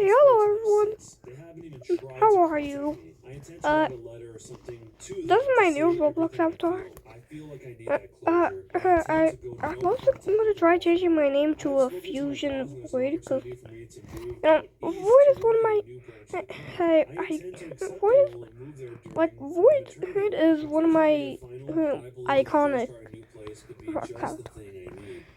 Hello everyone. How are you? This is my new Roblox avatar. I'm also gonna try changing my name to a Fusion Void because Void is one of my. Void is Void is one of my iconic accounts.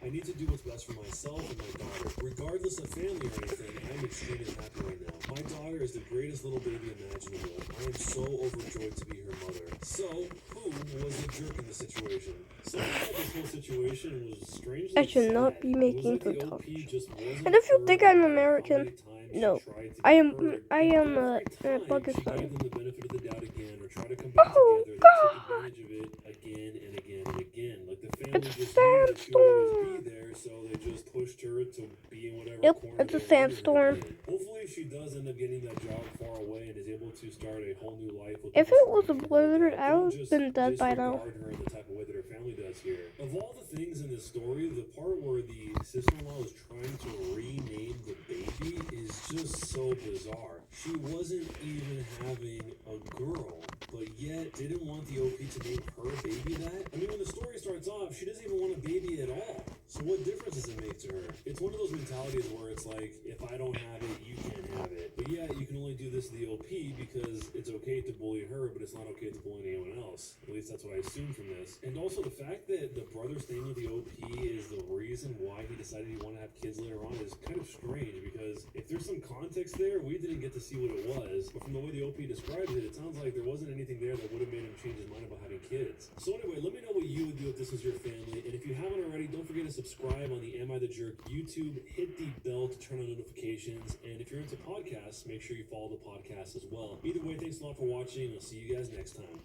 I need to do what's best for myself and my daughter. Regardless of family or anything, I'm extremely happy right now. My daughter is the greatest little baby imaginable. I am so overjoyed to be her mother. So, who was the jerk in the situation? Something about this whole situation was strangely I should not sad. be making Was it the the OP talk. just wasn't And if you heard think I'm about American, how many times she no, tried to I be am. heard? I And am every time she Pakistani. gave them the benefit of the doubt again or tried to come back Oh together, they took God! advantage of it again and again and again. Like the family It's a just knew that she would always be sandstorm. there, so they just pushed her to be in whatever Yep, corner it's a they wanted her to sandstorm. be in. Hopefully she does end up getting that job far away and is able to start a whole new life with If the it was a surrounding blizzard, area. I Don't would have just been dead by now. disregard her in the type of way that her family does here. Of all the things in this story, the part where the sister-in-law is trying to rename the baby is just so bizarre. She wasn't even having a girl, but yet didn't want the OP to name her baby that? I mean, when the story starts off, she doesn't even want a baby at all. So what difference does it make to her? It's one of those mentalities where it's like, if I don't have it, you can't have it. But yeah, you can only do this to the OP because it's okay to bully her, but it's not okay to bully anyone else. At least that's what I assume from this. And also the fact that the brother staying with the OP is the reason why he decided he wanted to have kids later on is kind of strange, because if there's some context there, we didn't get to see what it was. But from the way the OP describes it, it sounds like there wasn't anything there that would have made him change his mind about having kids. So anyway, let me know what you would do if this was your family. And if you haven't already, don't forget to subscribe on the Am I the Jerk YouTube. Hit the bell to turn on notifications. And if you're into podcasts, make sure you follow the podcast as well. Either way, thanks a lot for watching. I'll see you guys next time.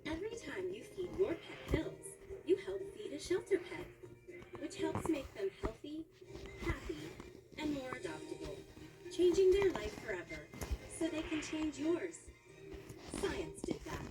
Every time you feed your pet pills, you help feed a shelter pet, which helps make them healthy, happy, and more adoptable, changing their life forever so they can change yours. Science did that.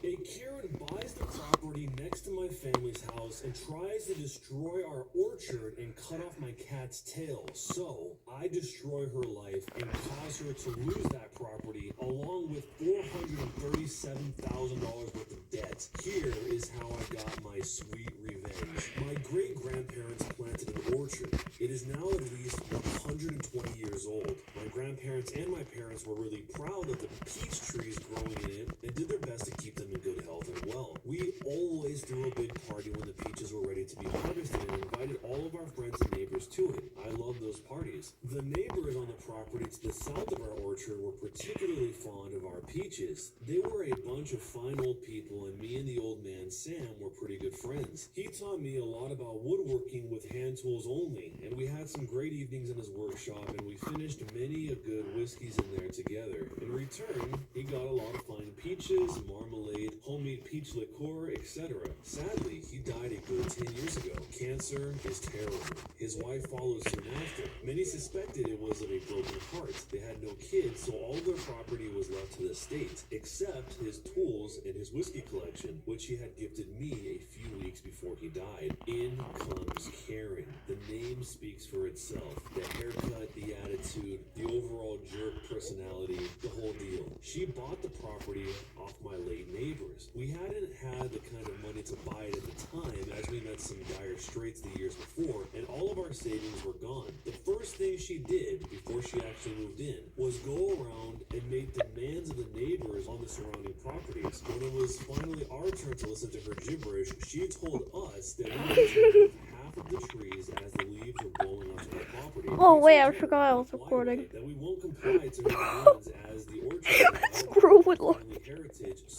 A Karen buys the property next to my family's house and tries to destroy our orchard and cut off my cat's tail. So I destroy her life and cause her to lose that property along with $437,000 worth of debt. Here is how I got my sweet revenge. My great-grandparents planted an orchard. It is now at least 120 years old. My grandparents and my parents were really proud of the peach trees growing in it and did their best to keep them in good health and well. We always threw a big party when the peaches were ready to be harvested and invited all of our friends and neighbors to it. I love those parties. The neighbors on the property to the south of our orchard were particularly fond of our peaches. They were a bunch of fine old people, and me and the old man Sam were pretty good friends. He taught me a lot about woodworking with hand tools only, and we had some great evenings in his workshop, and we finished many a good whiskeys in there together. In return, he got a lot of fine peaches, marmalade, homemade peach liqueur, etc. Sadly, he died a good 10 years ago. Cancer is terrible. His wife followed soon after. Many suspected it was of a broken heart. They had no kids, so all of their property was left to the state, except his tools and his whiskey collection, which he had gifted me a few weeks before he died. In comes Karen. The name speaks for itself. The haircut, the attitude, the overall jerk personality, the whole deal. She bought the property off my late neighbors. We hadn't had the kind of money to buy it at the time, as we met some dire straits the years before, and all of our savings were gone. The first thing she did before she actually moved in was go around and make demands of the neighbors on the surrounding properties. When it was finally our turn to listen to her gibberish, she told us that we needed to remove half of the trees as the leaves were blowing onto our property. Oh wait, I forgot I was recording. That we won't comply to her demands as the orchard is Screw with family heritage /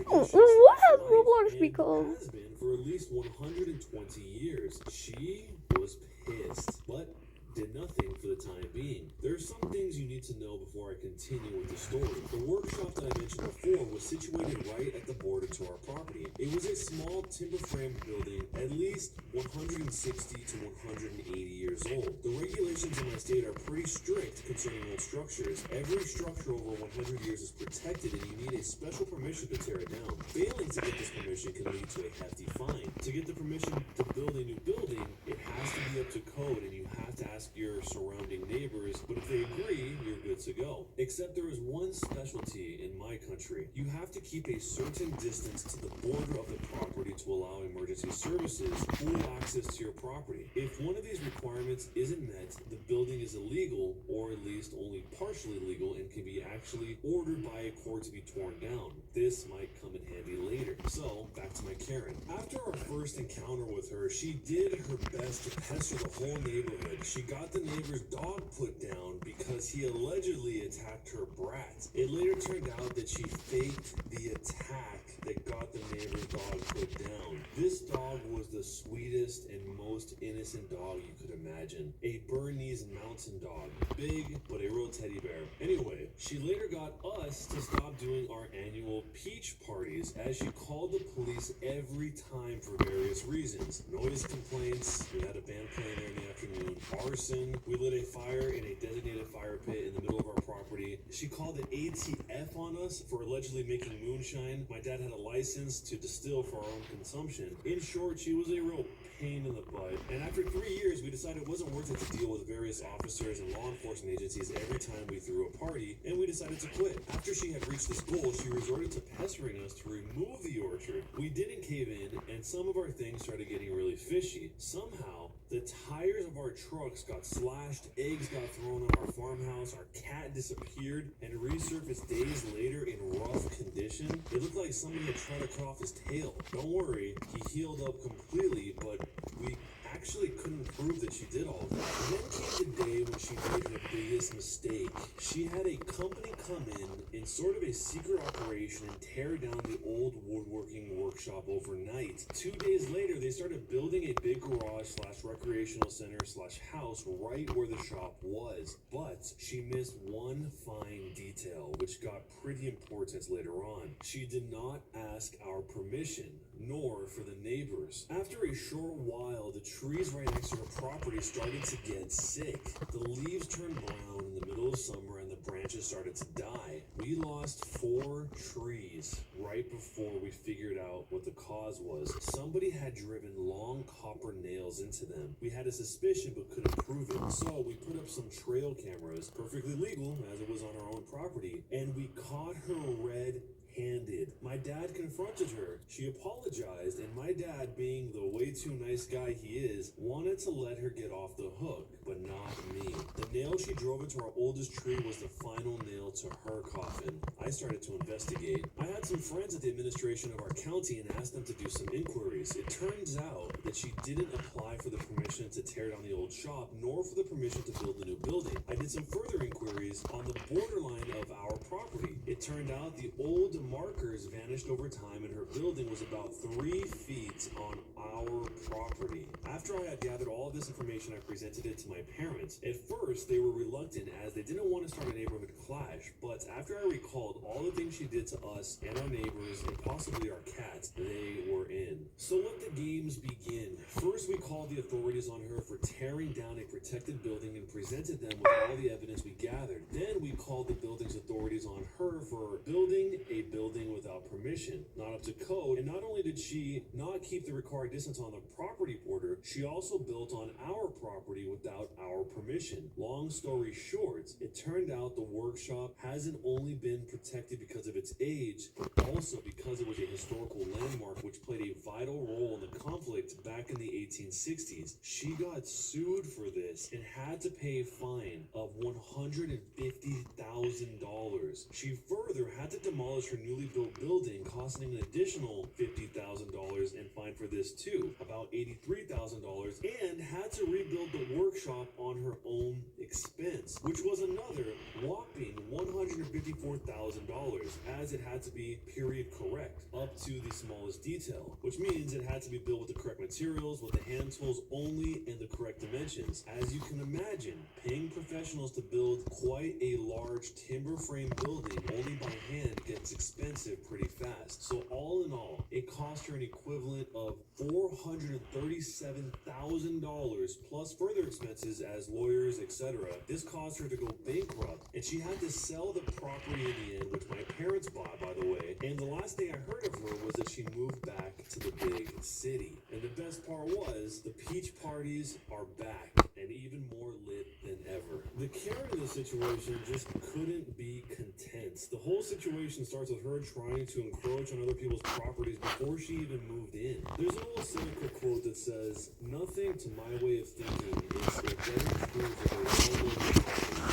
What tradition has Roblox and become? has been for at least 120 years. She was pissed, but did nothing for the time being. There are some things you need to know before I continue with the story. The workshop that I mentioned before was situated right at the border to our property. It was a small timber framed building, at least 160 to 180 years old. The regulations in my state are pretty strict concerning old structures. Every structure over 100 years is protected and you need a special permission to tear it down. Failing to get this permission can lead to a hefty fine. To get the permission to build a new building, it has to be up to code and you have to ask your surrounding neighbors, but if they agree, you're good to go. Except there is one specialty in my country. You have to keep a certain distance to the border of the property to allow emergency services full access to your property. If one of these requirements isn't met, the building is illegal, or at least only partially legal, and can be actually ordered by a court to be torn down. This might come in handy later. So, back to my Karen. After our first encounter with her, she did her best to pester the whole neighborhood. She got the neighbor's dog put down because he allegedly attacked her brat. It later turned out that she faked the attack that got the neighbor's dog put down. This dog was the sweetest and most innocent dog you could imagine. A Bernese mountain dog. Big, but a real teddy bear. Anyway, she later got us to stop doing our annual peach parties as she called the police every time for various reasons. Noise complaints, we had a band playing there in the afternoon, arson, we lit a fire in a designated fire pit in the middle of our property. She called the ATF on us for allegedly making moonshine. My dad had a license to distill for our own consumption. In short, she was a real pain in the butt. And after 3 years, we decided it wasn't worth it to deal with various officers and law enforcement agencies every time we threw a party, and we decided to quit. After she had reached this goal, she resorted to pestering us to remove the orchard. We didn't cave in, and some of our things started getting really fishy. Somehow, the tires of our trucks got slashed, eggs got thrown on our farmhouse, our cat disappeared, and resurfaced days later in rough condition. It looked like somebody had tried to cut off his tail. Don't worry, he healed up completely, but we actually couldn't prove that she did all of that. And then came the day when she made her biggest mistake. She had a company come in sort of a secret operation and tear down the old woodworking workshop overnight. 2 days later, they started building a big garage slash recreational center slash house right where the shop was. But she missed one fine detail, which got pretty important later on. She did not ask our permission, nor for the neighbors. After a short while, the trees right next to her property started to get sick. The leaves turned brown in the middle of summer and the branches started to die. We lost 4 trees right before we figured out what the cause was. Somebody had driven long copper nails into them. We had a suspicion but couldn't prove it. So we put up some trail cameras, perfectly legal as it was on our own property, and we caught her red-handed. My dad confronted her. She apologized, and my dad, being the way too nice guy he is, wanted to let her get off the hook, but not me. The nail she drove into our oldest tree was the final nail to her coffin. I started to investigate. I had some friends at the administration of our county and asked them to do some inquiries. It turns out that she didn't apply for the permission to tear down the old shop, nor for the permission to build a new building. I did some further inquiries on the borderline of our property. It turned out the old markers vanished over time and her building was about 3 feet on our property. After I had gathered all of this information, I presented it to my parents. At first, they were reluctant as they didn't want to start a neighborhood clash, but after I recalled all the things she did to us and our neighbors and possibly our cats, they were in. So let the games begin. First, we called the authorities on her for tearing down a protected building and presented them with all the evidence we gathered. Then we called the building's authorities on her for building a building without permission, not up to code, and not only did she not keep the required distance on the property border, she also built on our property without our permission. Long story short, it turned out the workshop hasn't only been protected because of its age, but also because it was a historical landmark which played a vital role in the conflict back in the 1860s. She got sued for this and had to pay a fine of $150,000. She further had to demolish her newly built building, costing an additional $50,000 and fine for this too, about $83,000, and had to rebuild the workshop on her own expense, which was another whopping $154,000, as it had to be period correct up to the smallest detail, which means it had to be built with the correct materials, with the hand tools only, and the correct dimensions. As you can imagine, paying professionals to build quite a large timber frame building only by hand gets expensive pretty fast. So all in all, it cost her an equivalent of $437,000 plus further expenses as lawyers, etc. This caused her to go bankrupt, and she had to sell the property in the end, which my parents bought, by the way. And the last thing I heard of her was that she moved back to the big city. And the best part was, the peach parties are back, and even more lit than ever. The Karen in this situation just couldn't be content. The whole situation starts with her trying to encroach on other people's properties before she even moved in. There's an old cynical quote that says, "Nothing to my way of thinking is a better proof of a well-lived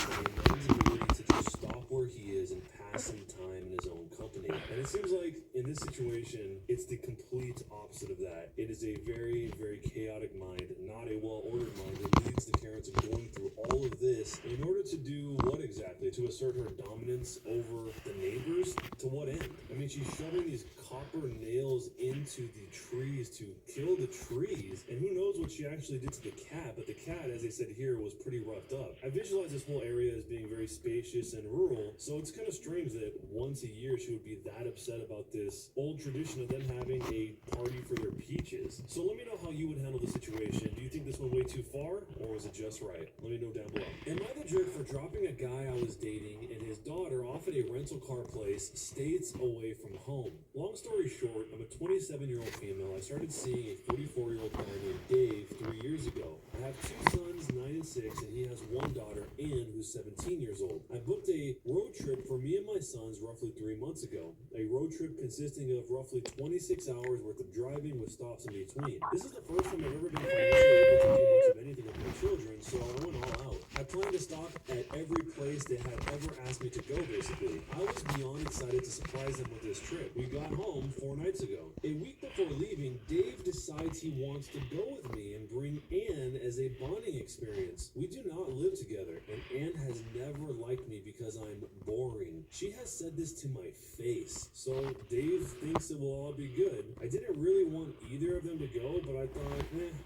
than a man's ability to just stop where he is and pass some time in his own company." And it seems like in this situation, it's the complete opposite of that. It is a very, very chaotic mind, not a well-ordered mind, that leads the Karen to going through all of this in order to do what exactly? To assert her dominance over the neighbors? To what end? I mean, she's shoving these copper nails into the trees to kill the trees, and who knows what she actually did to the cat, but the cat, as they said here, was pretty roughed up. I visualize this whole area as being very spacious and rural, so it's kind of strange that once a year she would be that upset about this old tradition of them having a party for their peaches. So let me know how you would handle the situation. Do you think this went way too far, or was it just right? Let me know down below. Am I the jerk for dropping a guy I was dating and his daughter off at a rental car place states away from home? Long story short, I'm a 27-year-old female. I started seeing a 44-year-old guy named Dave 3 years ago. I have two sons, 9 and 6, and he has one daughter, Ann, who's 17 years old. I booked a road trip for me and my sons roughly 3 months ago. A road trip consisting of roughly 26 hours worth of driving with stops in between. This is the first time I've ever been financially able to do much of anything with my children, so I went all out. I planned to stop at every place they had ever asked me to go, basically. I was beyond excited to surprise them with this trip. We got home 4 nights ago. A week before leaving, Dave decides he wants to go with me and bring Ann as a bonding experience. We do not live together, and Ann has never liked me because I'm boring. She has said this to my face. So Dave thinks it will all be good. I didn't really want either of them to go, but I thought,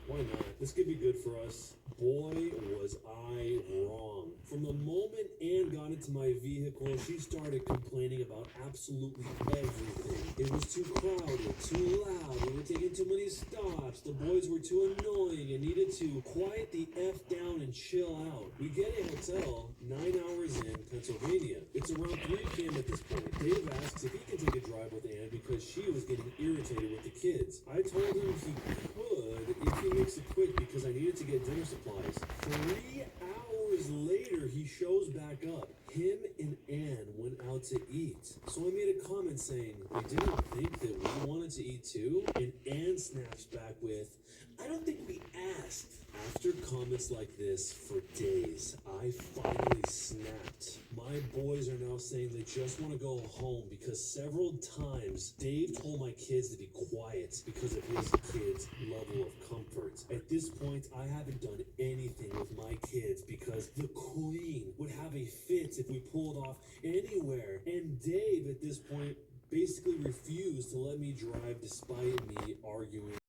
why not? This could be good for us. Boy, was I wrong. From the moment Ann got into my vehicle, she started complaining about absolutely everything. It was too crowded, too loud, we were taking too many stops, the boys were too annoying and needed to quiet the F down and chill out. We get a hotel 9 hours in Pennsylvania. It's around 3 p.m. at this point. Dave asks if he can take a drive with Ann because she was getting irritated with the kids. I told him he could if he makes it quick because I needed to get dinner supplies. 3 hours later, he shows back up. Him and Ann went out to eat. So I made a comment saying, "You didn't think that we wanted to eat too?" And Ann snaps back with, "I don't think we asked." After comments like this for days, I finally snapped. My boys are now saying they just want to go home because several times Dave told my kids to be quiet because of his kids' level of comfort. At this point, I haven't done anything with my kids because the queen would have a fit if we pulled off anywhere. And Dave, at this point, basically refused to let me drive despite me arguing.